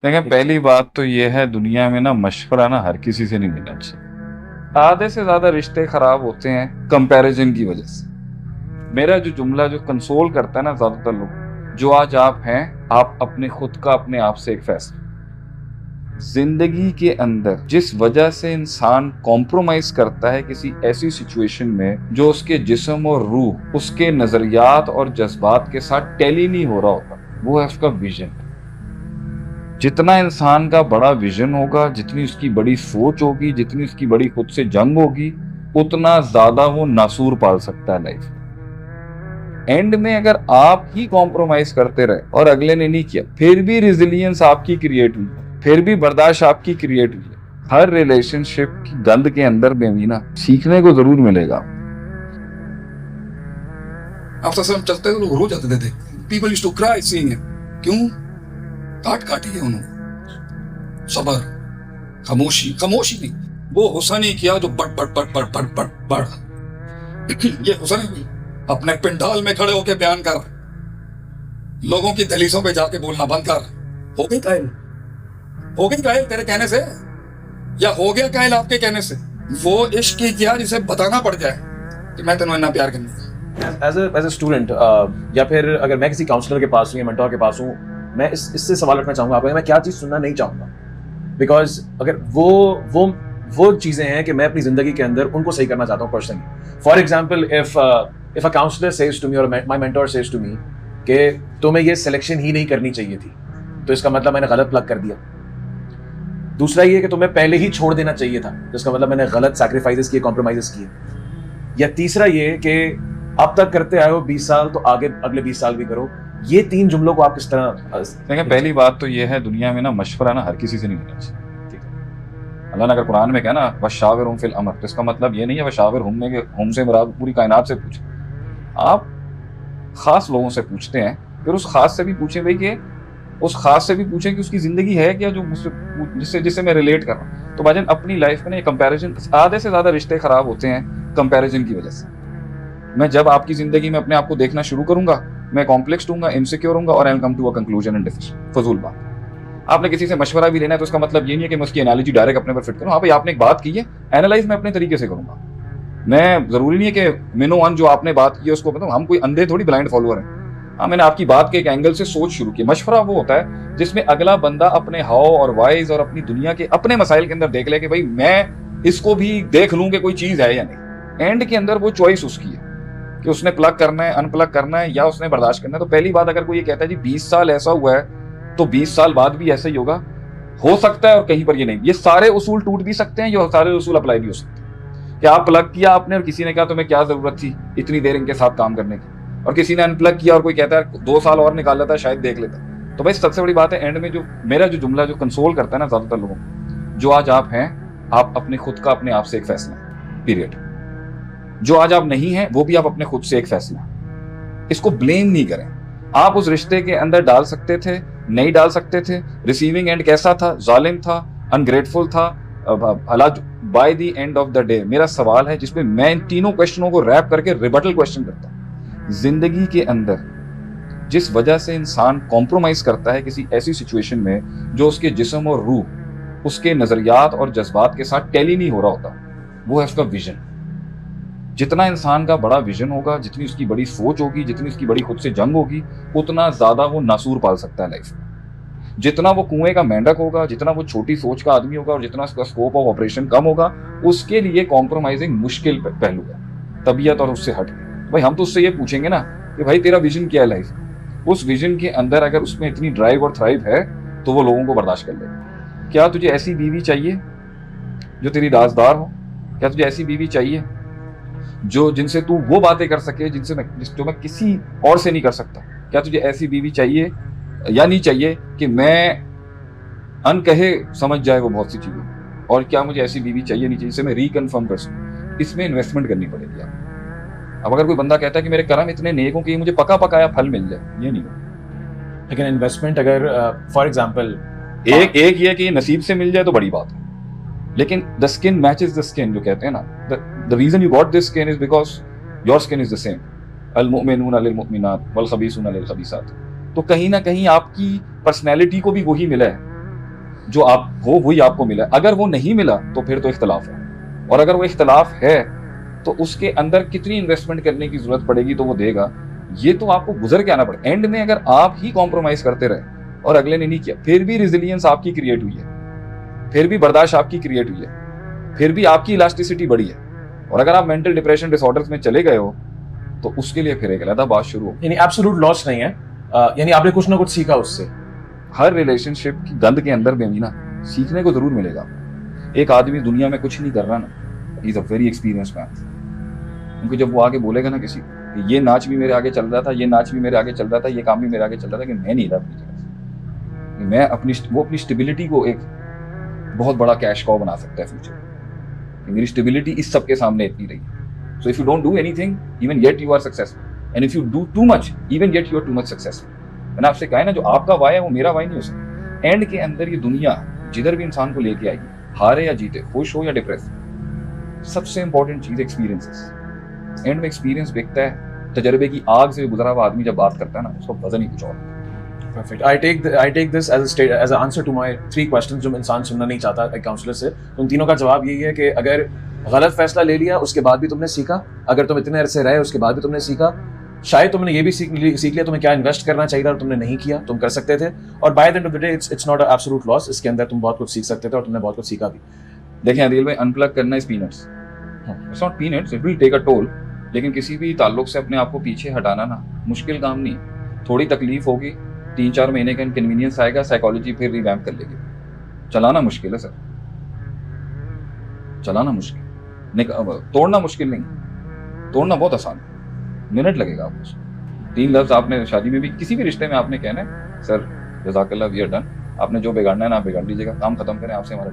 देखें, पहली बात तो ये है, दुनिया में ना मशवरा ना हर किसी से नहीं लेना चाहिए। आधे से ज्यादा रिश्ते खराब होते हैं कंपैरिजन की वजह से। मेरा जो जुमला जो कंसोल करता है ना ज्यादातर लोग, जो आज आप हैं, आप अपने खुद का अपने आप से एक फैसला। जिंदगी के अंदर जिस वजह से इंसान कॉम्प्रोमाइज करता है किसी ऐसी सिचुएशन में जो उसके जिस्म और रूह, उसके नजरियात और जज्बात के साथ टैली नहीं हो रहा होता, वो है उसका विजन। जितना इंसान का बड़ा विजन होगा, जितनी उसकी बड़ी सोच होगी, जितनी उसकी बड़ी खुद से जंग होगी, उतना ज्यादा वो नासूर पाल सकता है लाइफ। एंड में अगर आप ही कॉम्प्रोमाइज करते रहे और अगले ने नहीं किया, फिर भी रिजिलियंस आपकी क्रिएट हुई है, फिर भी बर्दाश्त आपकी क्रिएट हुई है। हर रिलेशनशिप की गंद के अंदर में भी ना सीखने को जरूर मिलेगा। आप सब चलते थे, लोग रो जाते थे। People used to cry seeing him. क्यों? काट काटी है उन्होंने। सबर, खामोशी, खामोशी नहीं, वो हुसन ही किया जो बड़ बड़ बड़ बड़ बड़ बड़ बड़ ये हुसन ही अपने पिंडाल में खड़े होके बयान कर, लोगों की दहलीजों पे जाके बोलना बंद कर। हो गई कायल, हो गई कायल तेरे कहने से, या हो गया कायल आपके कहने से? वो इश्क ही किया जिसे बताना पड़ जाए कि मैं तेनों इतना प्यार करनी। एज ए स्टूडेंट या फिर अगर मैं किसी काउंसलर के पास हूँ या मेंटोर के पास हूँ, मैं इससे सवाल रखना चाहूँगा आपको, मैं क्या चीज़ सुनना नहीं चाहूँगा। बिकॉज अगर वो चीज़ें हैं कि मैं अपनी ज़िंदगी के अंदर उनको सही करना चाहता हूँ personally. For example, if a counsellor says to me और my mentor says to me कि तुम्हें ये सिलेक्शन ही नहीं करनी चाहिए थी, तो इसका मतलब मैंने गलत प्लग कर दिया। दूसरा ये कि तुम्हें पहले ही छोड़ देना चाहिए था, तो इसका मतलब मैंने गलत सैक्रिफाइसेस किए, कॉम्प्रोमाइजेस किए। या तीसरा ये कि अब तक करते आए हो 20 साल, तो आगे अगले 20 साल भी करो। ये तीन जुमलों को आप किस तरह देखें, पहली बात तो ये है, दुनिया में ना मशवरा ना हर किसी से नहीं लेना चाहिए। अल्लाह ने अगर कुरान में कहना वशाविरहुम फिल अमर, तो इसका मतलब ये नहीं है वशाविरहुम में कि हम से मुराद पूरी कायनात से पूछे। आप खास लोगों से पूछते हैं, फिर उस खास से भी पूछें भाई कि उस खास से भी पूछें कि उसकी जिंदगी है क्या जो मुझसे जिससे जिससे मैं रिलेट कर रहा हूँ। तो भाईजान, अपनी लाइफ में ना कंपैरिजन, आधे से ज्यादा रिश्ते खराब होते हैं कंपैरिजन की वजह से। मैं जब आपकी जिंदगी में अपने आप को देखना शुरू करूंगा, मैं कॉम्प्लेक्स दूंगा, इनसिक्योर होऊंगा और I will come to a conclusion and decision. फजूल बात। आपने किसी से मशवरा भी लेना है तो उसका मतलब ये नहीं है कि मैं उसकी एनालॉजी डायरेक्ट अपने पर फिट करूं। हाँ भाई, आपने एक बात की है, एनालाइज मैं अपने तरीके से करूंगा। मैं जरूरी नहीं है कि मिनो वन जो आपने बात की है उसको बताऊं। हम कोई अंधे थोड़ी ब्लाइंड फॉलोअर हैं। हाँ, मैंने आपकी बात के एक एंगल से सोच शुरू की। मशवरा वो होता है जिसमें अगला बंदा अपने हाव और वाइज और अपनी दुनिया के अपने मसाइल के अंदर देख ले कि भाई मैं इसको भी देख लूं कि कोई चीज है या नहीं। एंड के अंदर वो चॉइस उसकी है कि उसने प्लग करना है, अनप्लग करना है, या उसने बर्दाश्त करना है। तो पहली बात, अगर कोई ये कहता है जी 20 साल ऐसा हुआ है तो 20 साल बाद भी ऐसा ही होगा, हो सकता है और कहीं पर ये नहीं। ये सारे उसूल टूट भी सकते हैं, ये सारे उसूल अप्लाई भी हो सकते हैं कि आप प्लग किया आपने और किसी ने कहा तुम्हें क्या जरूरत थी इतनी देर इनके साथ काम करने की, और किसी ने अनप्लग किया और कोई कहता है 2 साल और निकाल लेता शायद देख लेता। तो भाई, सबसे बड़ी बात है एंड में जो मेरा जो जुमला जो कंसोल करता है ना ज्यादातर लोगों को, जो आज आप हैं, आप अपने खुद का अपने आप से एक फैसला, पीरियड। जो आज आप नहीं हैं वो भी आप अपने खुद से एक फैसला। इसको ब्लेम नहीं करें। आप उस रिश्ते के अंदर डाल सकते थे, नहीं डाल सकते थे। रिसीविंग एंड कैसा था? जालिम था, अनग्रेटफुल था। By the end of the day मेरा सवाल है जिसमें मैं इन तीनों क्वेश्चनों को रैप करके रिबटल क्वेश्चन करता हूं। जिंदगी के अंदर जिस वजह से इंसान कॉम्प्रोमाइज करता है किसी ऐसी सिचुएशन में जो उसके जिस्म और रूह, उसके नजरियात और जज्बात के साथ टैली नहीं हो रहा होता, वो है उसका विजन। जितना इंसान का बड़ा विजन होगा, जितनी उसकी बड़ी सोच होगी, जितनी उसकी बड़ी खुद से जंग होगी, उतना ज्यादा वो नासूर पाल सकता है लाइफ में। जितना वो कुएं का मेंढक होगा, जितना वो छोटी सोच का आदमी होगा और जितना उसका स्कोप ऑफ ऑपरेशन कम होगा, उसके लिए कॉम्प्रोमाइजिंग मुश्किल पहलू है, तबीयत और उससे हट। भाई, हम तो उससे ये पूछेंगे ना कि भाई तेरा विजन क्या है लाइफ। उस विजन के अंदर अगर उसमें इतनी ड्राइव और थ्राइव है तो वो लोगों को बर्दाश्त कर लेगा। क्या तुझे ऐसी बीवी चाहिए जो तेरी राजदार हो? क्या तुझे ऐसी बीवी चाहिए जो जिनसे तू वो बातें कर सके जो मैं किसी और से नहीं कर सकता? क्या तुझे ऐसी बीवी चाहिए या नहीं चाहिए कि मैं अनकहे समझ जाए वो बहुत सी चीजें? और क्या मुझे ऐसी बीवी चाहिए नहीं चाहिए जिसे मैं रिकन्फर्म कर सकूं? इसमें इन्वेस्टमेंट करनी पड़ेगी आपको। अब अगर कोई बंदा कहता है कि मेरे कर्म इतने नेक हो कि मुझे पका पकाया फल मिल जाए, ये नहीं हो। लेकिन इन्वेस्टमेंट अगर फॉर एग्जाम्पल एक ये कि नसीब से मिल जाए तो बड़ी बात है, लेकिन the skin matches the skin जो कहते हैं ना, the reason you got this skin is because your skin is the same. अल मुमिनूना लिल मुमिनात वल खबीसूना लिल खबीसात। तो कहीं ना कहीं आपकी पर्सनैलिटी को भी वही मिला है। जो आप हो वही आपको मिला। अगर वो नहीं मिला तो फिर तो इख्तलाफ है, और अगर वो इख्तलाफ है तो उसके अंदर कितनी इन्वेस्टमेंट करने की जरूरत पड़ेगी तो वो देगा। ये तो आपको गुजर के आना पड़ेगा। एंड में अगर आप ही कॉम्प्रोमाइज करते रहे और अगले ने नहीं किया, फिर भी रिजिलियंस आपकी क्रिएट हुई है, फिर भी बर्दाश्त आपकी क्रिएट हुई है, फिर भी आपकी इलास्टिसिटी बढ़ी है। और अगर आप मेंटल डिप्रेशन डिसऑर्डर्स में चले गए हो तो उसके लिए फिर एक अलग बात शुरू हो। यानी एब्सोल्यूट लॉस नहीं है, यानी आपने कुछ ना कुछ सीखा उससे। हर रिलेशनशिप की गंद के अंदर भी ना सीखने को जरूर मिलेगा। एक आदमी दुनिया में कुछ नहीं कर रहा ना, he is a very experience man. क्योंकि जब वो आगे बोलेगा ना किसी कि ये नाच भी मेरे आगे चल रहा था, ये नाच भी मेरे आगे चल रहा था, ये काम भी मेरे आगे चल रहा था, कि मैं नहीं रहा अपनी जगह से, मैं अपनी स्टेबिलिटी को एक बहुत बड़ा कैश कॉ बना सकता है फ्यूचर। मेरी स्टेबिलिटी इस सब के सामने इतनी रही है। So if you don't do anything, even yet you are successful. And if you do too much, even yet you are too much successful. मैंने आपसे कहा है ना, जो आपका वाय है वो मेरा वाय नहीं हो सकता। एंड के अंदर ये दुनिया जिधर भी इंसान को लेके आएगी, हारे या जीते, खुश हो या डिप्रेस, सबसे इंपॉर्टेंट चीज एक्सपीरियंसेस। एंड में एक्सपीरियंस बिकता है। तजर्बे की आग से गुजरा हुआ आदमी जब बात करता है ना, उसका वजन ही कुछ और। Perfect. I take this as an answer to my 3 questions जो इंसान सुनना नहीं चाहता एक काउंसलर से। उन तीनों का जवाब यही है कि अगर गलत फैसला ले लिया उसके बाद भी तुमने सीखा, अगर तुम इतने अरसे रहे उसके बाद भी तुमने सीखा, शायद तुमने ये भी सीख लिया तुम्हें क्या इन्वेस्ट करना चाहिए और तुमने नहीं किया, तुम कर सकते थे। और by the end of the day it's not a absolute loss, इसके अंदर तुम बहुत कुछ सीख सकते थे और तुमने बहुत कुछ सीखा भी। देखें अदिल भाई, अनप्लग करना is peanuts, it's not peanuts, it will take a toll. लेकिन किसी भी ताल्लुक से अपने आप को पीछे हटाना ना मुश्किल काम नहीं। थोड़ी तकलीफ होगी, 3-4 महीने का इनकन्वीनियंस आएगा, साइकोलॉजी फिर रिवैम्प कर लेगी। चलाना मुश्किल है सर, चलाना मुश्किल, तोड़ना मुश्किल नहीं, तोड़ना बहुत आसान है, मिनट लगेगा आपको। 3 लफ्ज आपने शादी में भी किसी भी रिश्ते में आपने कहना है, सर जज़ाकल्लाह वी आर डन, आपने जो बिगाड़ना है ना आप बिगाड़ लीजिएगा, काम खत्म करें, आपसे हमारा